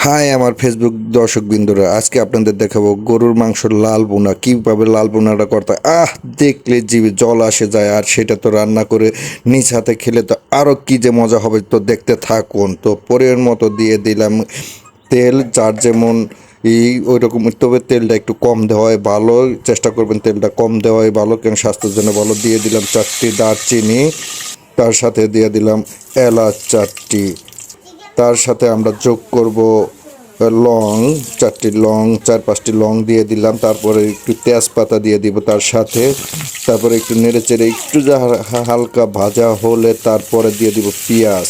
High আমার Facebook দর্শকবৃন্দরা, আজকে আপনাদের দেখাবো গরুর মাংসর লাল বোনা। কীভাবে লাল বোনাটা করতে দেখলে জিভে জল আসে যায়। আর সেটা তো রান্না করে নিজ হাতে খেলে তো আরও কী যে মজা হবে, তো দেখতে থাকুন। তো পরের মতো দিয়ে দিলাম তেল, যার যেমন ওই রকম, তবে তেলটা একটু কম দেওয়াই ভালো। চেষ্টা করবেন তেলটা কম দেওয়াই ভালো, কেন স্বাস্থ্যের জন্য ভালো। দিয়ে দিলাম 4টি দারচিনি, তার সাথে দিয়ে দিলাম এলাচ 4টি, তার সাথে আমরা যোগ করব লং 4টি লং, 4-5টি লং দিয়ে দিলাম। তারপরে একটু তেজপাতা দিয়ে দিব তার সাথে। তারপরে একটু নেড়েচেড়ে একটু যা হালকা ভাজা হলে তারপরে দিয়ে দিব পেঁয়াজ।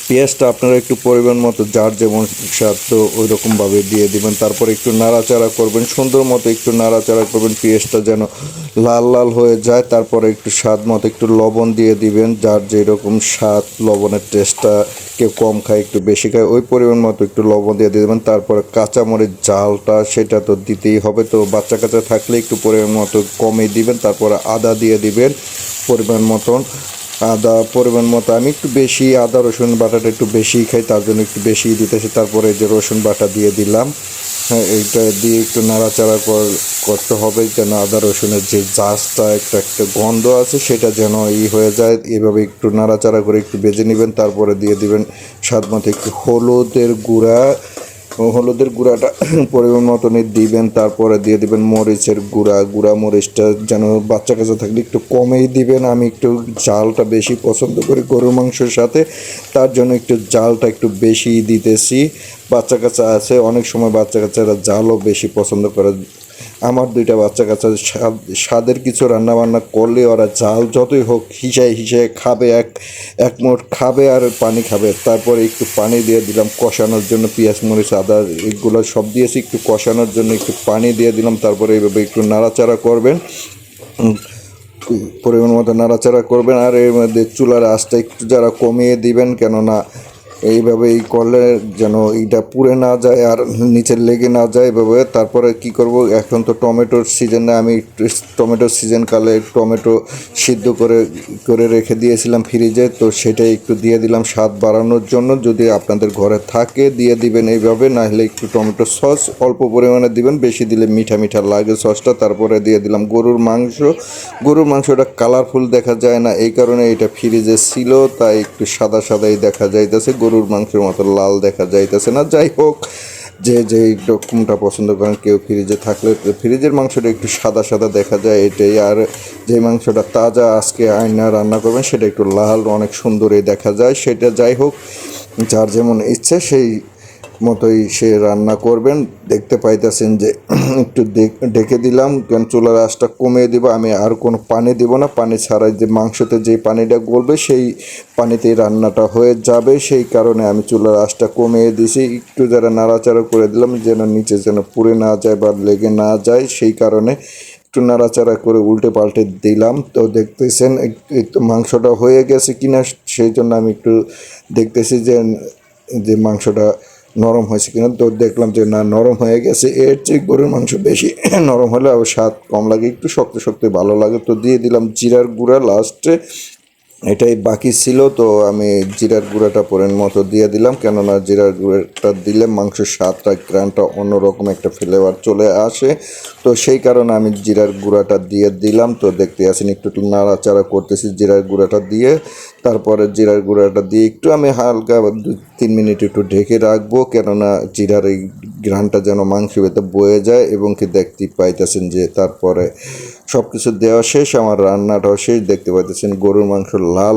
পেঁয়াজটা আপনারা একটু পরিমাণ মতো, যার যেমন স্বাদ তো ওই রকমভাবে দিয়ে দিবেন। তারপরে একটু নাড়াচাড়া করবেন, সুন্দর মতো একটু নাড়াচাড়া করবেন, পেঁয়াজটা যেন লাল লাল হয়ে যায়। তারপরে একটু স্বাদ মতো একটু লবণ দিয়ে দিবেন, যার যেরকম স্বাদ, লবণের টেস্টটা কেউ কম খায় একটু বেশি খায়, ওই পরিমাণ মতো একটু লবণ দিয়ে দেবেন। তারপরে কাঁচামরিচ জালটা সেটা তো দিতেই হবে, তো বাচ্চা কাচ্চা থাকলে একটু পরিমাণ মতো কমই দিবেন। তারপরে আদা দিয়ে দিবেন পরিমাণ মতন, আদা পরিমাণ মতো। আমি একটু বেশি আদা রসুন বাটাটা একটু বেশি খাই, তার জন্য একটু বেশি দিতেছি। তারপরে যে রসুন বাটা দিয়ে দিলাম, হ্যাঁ, এইটা দিয়ে একটু নাড়াচাড়া করতে হবে, যেন আদা রসুনের যে জাজটা একটা একটা গন্ধ আছে সেটা যেন হয়ে যায়। এভাবে একটু নাড়াচাড়া করে একটু ভেজে নেবেন। তারপরে দিয়ে দিবেন স্বাদ মতো একটু হলুদের গুঁড়াটা পরিমাণ মতনই দিবেন। তারপরে দিয়ে দিবেন মরিচের গুঁড়া মরিচটা যেন বাচ্চা কাচ্চা থাকলে একটু কমেই দিবেন। আমি একটু ঝালটা বেশি পছন্দ করি গরুর মাংসের সাথে, তার জন্য একটু ঝালটা একটু বেশি দিতেছি। বাচ্চা কাচ্চা আছে, অনেক সময় বাচ্চা কাচ্চারা ঝালও বেশি পছন্দ করে। আমার 2টা বাচ্চা কাচ্চা স্বাদের কিছু রান্নাবান্না করলে ওরা ঝাল যতই হোক হিসায় খাবে, এক মুঠ খাবে আর পানি খাবে। তারপরে একটু পানি দিয়ে দিলাম কষানোর জন্য, পেঁয়াজ মরিচ আদা এগুলো সব দিয়েছি, একটু কষানোর জন্য একটু পানি দিয়ে দিলাম। তারপরে এইভাবে একটু নাড়াচাড়া করবেন, পরিমাণ মতো নাড়াচাড়া করবেন। আর এর মধ্যে চুলার আঁচটা একটু যারা কমিয়ে দিবেন, কেননা এইভাবেই করলে যেন এইটা পুড়ে না যায় আর নিচে লেগে না যায় এভাবে। তারপরে কি করব, এখন তো টমেটোর সিজনে, আমি টমেটোর সিজনকালে টমেটো সিদ্ধ করে রেখে দিয়েছিলাম ফ্রিজে, তো সেটাই একটু দিয়ে দিলাম স্বাদ বাড়ানোর জন্য। যদি আপনাদের ঘরে থাকে দিয়ে দিবেন এইভাবে, না হলে একটু টমেটো সস অল্প পরিমাণে দিবেন, বেশি দিলে মিঠা মিঠা লাগে সসটা। তারপরে দিয়ে দিলাম গরুর মাংসটা কালারফুল দেখা যায় না, এই কারণে এটা ফ্রিজে ছিল, তাই একটু সাদা সাদাই দেখা যাইতেছে, গরুর মাংসের মতো লাল দেখা যাইতেছে না। যাই হোক, যে রকমটা পছন্দ করেন, কেউ ফ্রিজে থাকলে ফ্রিজের মাংসটা একটু সাদা সাদা দেখা যায়, এটাই। আর যে মাংসটা তাজা আজকে আয়না রান্না করবেন সেটা একটু লাল অনেক সুন্দরই দেখা যায়। সেটা যাই হোক, যার যেমন ইচ্ছে সেই মতোই সে রান্না করবেন। দেখতে পাইতেছেন যে একটু ঢেকে দিলাম, কেন চুলার আঁচটা কমিয়ে দিব। আমি আর কোনো পানি দিব না, পানি ছাড়াই যে মাংসতে যে পানিটা গলবে সেই পানিতেই রান্নাটা হয়ে যাবে, সেই কারণে আমি চুলার আঁচটা কমিয়ে দিছি। একটু যারা নাড়াচাড়া করে দিলাম যেন নিচে যেন পুড়ে না যায় বা লেগে না যায়, সেই কারণে একটু নাড়াচাড়া করে উল্টে পাল্টে দিলাম। তো দেখতেছেন একটু মাংসটা হয়ে গেছে কিনা, সেই জন্য আমি একটু দেখতেছি যে মাংসটা নরম হয়েছে কিনা। তো দেখলাম যে না, নরম হয়ে গেছে। এর চেয়ে গরুর মাংস বেশি নরম হলে আবার স্বাদ কম লাগে, একটু শক্ত শক্ত ভালো লাগে। তো দিয়ে দিলাম জিরার গুঁড়া লাস্টে, এটাই বাকি ছিল। তো আমি জিরার গুঁড়াটা পরের মতো দিয়ে দিলাম, কেননা জিরার গুঁড়াটা দিলে মাংসের স্বাদটা গ্রানটা অন্যরকম একটা ফ্লেভার চলে আসে, তো সেই কারণে আমি জিরার গুঁড়াটা দিয়ে দিলাম। তো দেখতে আসেন একটু নাড়াচাড়া করতেছি জিরার গুঁড়াটা দিয়ে। তারপরে জিরার গুঁড়াটা দিয়ে একটু আমি হালকা 2-3 মিনিট একটু ঢেকে রাখবো, কেননা জিরার এই ঘ্রাণটা যেন মাংসের ভেতর বয়ে যায়। এবং কি দেখতে পাইতেছেন যে তারপরে সব কিছু দেওয়া শেষ, আমার রান্নাটাও শেষ। দেখতে পাইতেছেন গরুর মাংস লাল